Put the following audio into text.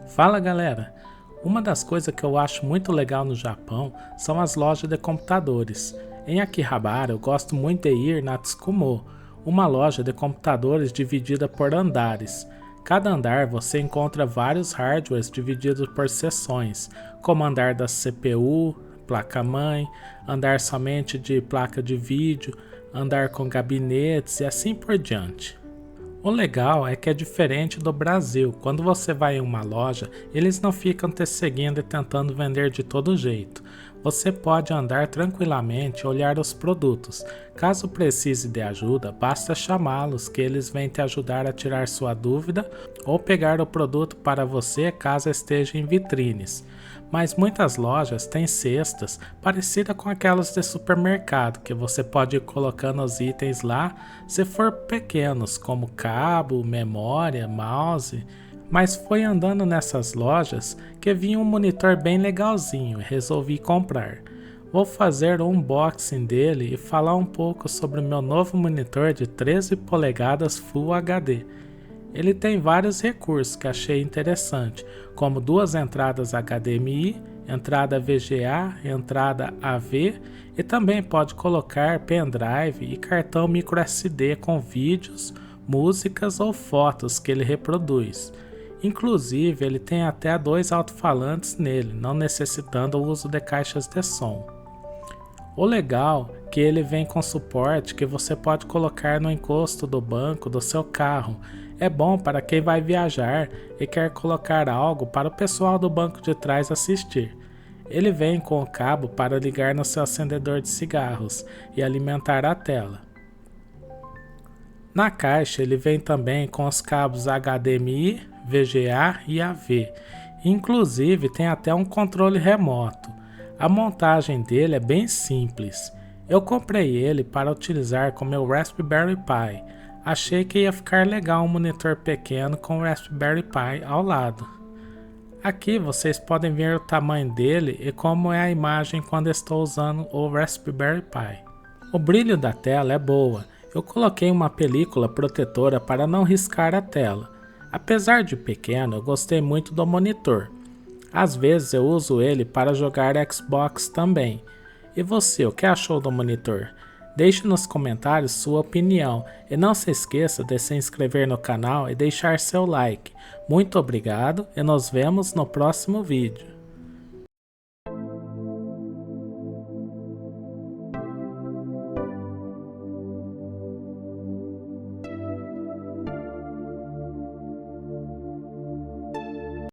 Fala galera! Uma das coisas que eu acho muito legal no Japão são as lojas de computadores. Em Akihabara eu gosto muito de ir na Tsukumo, uma loja de computadores dividida por andares. Cada andar você encontra vários hardwares divididos por seções, como andar da CPU, placa-mãe, andar somente de placa de vídeo, andar com gabinetes e assim por diante. O legal é que é diferente do Brasil. Quando você vai em uma loja, eles não ficam te seguindo e tentando vender de todo jeito. Você pode andar tranquilamente e olhar os produtos. Caso precise de ajuda, basta chamá-los que eles vêm te ajudar a tirar sua dúvida ou pegar o produto para você caso esteja em vitrines. Mas muitas lojas têm cestas parecidas com aquelas de supermercado, que você pode ir colocando os itens lá se for pequenos, como cabo, memória, mouse. Mas foi andando nessas lojas que vi um monitor bem legalzinho e resolvi comprar. Vou fazer um unboxing dele e falar um pouco sobre o meu novo monitor de 13 polegadas Full HD. Ele tem vários recursos que achei interessante, como duas entradas HDMI, entrada VGA, entrada AV e também pode colocar pendrive e cartão microSD com vídeos, músicas ou fotos que ele reproduz. Inclusive ele tem até dois alto-falantes nele, não necessitando o uso de caixas de som. O legal é que ele vem com suporte que você pode colocar no encosto do banco do seu carro. É bom para quem vai viajar e quer colocar algo para o pessoal do banco de trás assistir. Ele vem com o cabo para ligar no seu acendedor de cigarros e alimentar a tela. Na caixa ele vem também com os cabos HDMI, VGA e AV. Inclusive tem até um controle remoto. A montagem dele é bem simples. Eu comprei ele para utilizar com meu Raspberry Pi. Achei que ia ficar legal um monitor pequeno com o Raspberry Pi ao lado. Aqui vocês podem ver o tamanho dele e como é a imagem quando estou usando o Raspberry Pi. O brilho da tela é boa. Eu coloquei uma película protetora para não riscar a tela. Apesar de pequeno, eu gostei muito do monitor. Às vezes eu uso ele para jogar Xbox também. E você, o que achou do monitor? Deixe nos comentários sua opinião e não se esqueça de se inscrever no canal e deixar seu like. Muito obrigado e nos vemos no próximo vídeo.